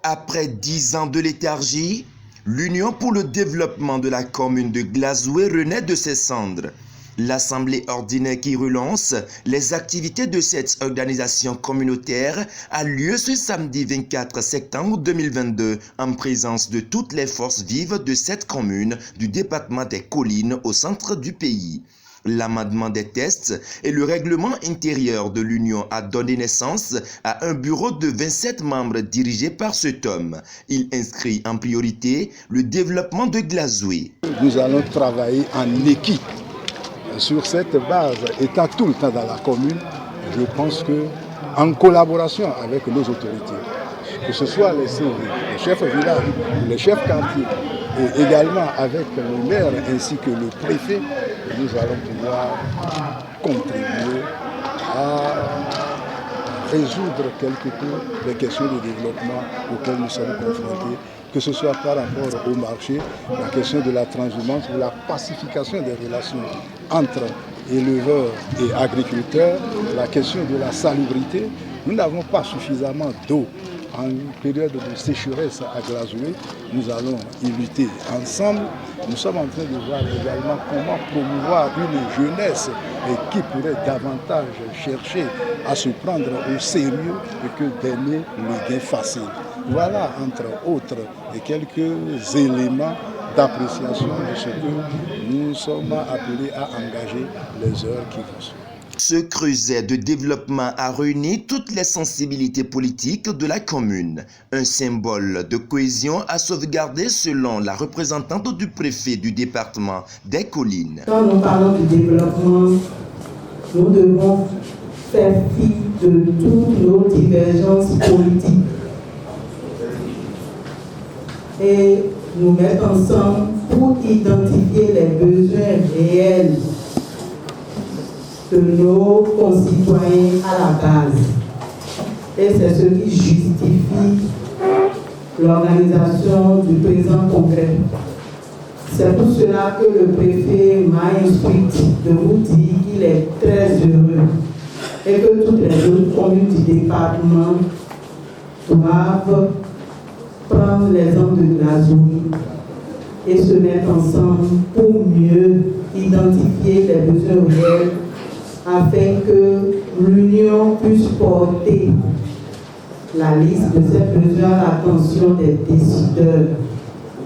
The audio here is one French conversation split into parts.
Après 10 ans de léthargie, l'Union pour le développement de la commune de Glazoué renaît de ses cendres. L'Assemblée ordinaire qui relance les activités de cette organisation communautaire a lieu ce samedi 24 septembre 2022 en présence de toutes les forces vives de cette commune du département des Collines au centre du pays. L'amendement des tests et le règlement intérieur de l'Union a donné naissance à un bureau de 27 membres dirigé par cet homme. Il inscrit en priorité le développement de Glazoué. Nous allons travailler en équipe. Sur cette base, étant tout le temps dans la commune, je pense qu'en collaboration avec nos autorités, que ce soit les chefs de village, les chefs quartiers, et également avec le maire ainsi que le préfet, nous allons pouvoir contribuer à résoudre quelque peu les questions de développement auxquelles nous sommes confrontés, que ce soit par rapport au marché, la question de la transhumance ou la pacification des relations entre éleveurs et agriculteurs, la question de la salubrité. Nous n'avons pas suffisamment d'eau en période de sécheresse à Glazoué. Nous allons y lutter ensemble. Nous sommes en train de voir également comment promouvoir une jeunesse qui pourrait davantage chercher à se prendre au sérieux et que d'aimer les gains faciles. Voilà, entre autres, quelques éléments d'appréciation de ce que nous sommes appelés à engager les heures qui vont suivre. Ce creuset de développement a réuni toutes les sensibilités politiques de la commune. Un symbole de cohésion à sauvegarder selon la représentante du préfet du département des Collines. Quand nous parlons de développement, nous devons faire fi de toutes nos divergences politiques et nous mettre ensemble pour identifier les besoins réels de nos concitoyens à la base. Et c'est ce qui justifie l'organisation du présent congrès. C'est pour cela que le préfet m'a instruit de vous dire qu'il est très heureux et que toutes les autres communes du département doivent prendre l'exemple de Glazoué et se mettre ensemble pour mieux identifier les besoins réels afin que l'Union puisse porter la liste de ces besoins à l'attention des décideurs.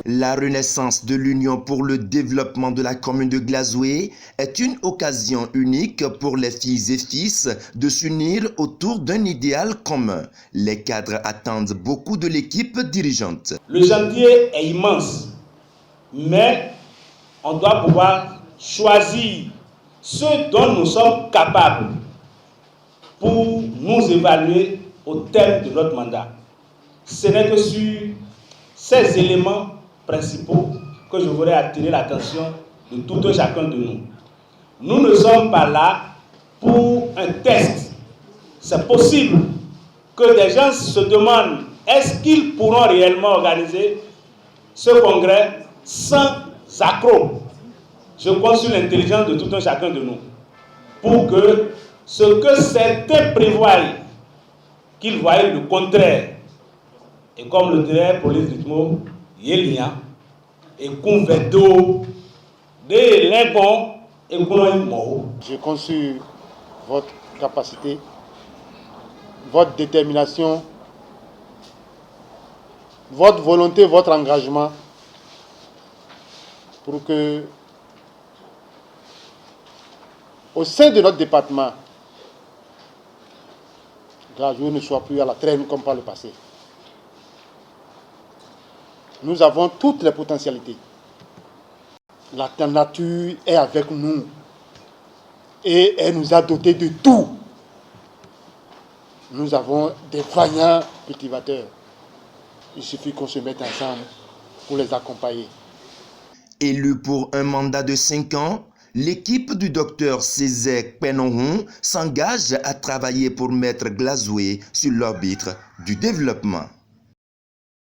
La renaissance de l'Union pour le développement de la commune de Glazoué est une occasion unique pour les filles et fils de s'unir autour d'un idéal commun. Les cadres attendent beaucoup de l'équipe dirigeante. Le chantier est immense, mais on doit pouvoir choisir ce dont nous sommes capables pour nous évaluer au terme de notre mandat. Ce n'est que sur ces éléments principaux que je voudrais attirer l'attention de tout un chacun de nous. Nous ne sommes pas là pour un test. C'est possible que des gens se demandent est-ce qu'ils pourront réellement organiser ce congrès sans accroc. Je compte sur l'intelligence de tout un chacun de nous pour que ce que certains prévoient, qu'ils voient le contraire. Et comme le dirait Police Ritmo, Yélia, et Convedo, de l'Impon et Kounoïmo. Je compte sur votre capacité, votre détermination, votre volonté, votre engagement pour que au sein de notre département, Glazoué ne soit plus à la traîne comme par le passé. Nous avons toutes les potentialités. La nature est avec nous et elle nous a dotés de tout. Nous avons des vaillants cultivateurs. Il suffit qu'on se mette ensemble pour les accompagner. Élu pour un mandat de 5 ans, l'équipe du docteur Cézek Penohon s'engage à travailler pour mettre Glazoué sur l'orbite du développement.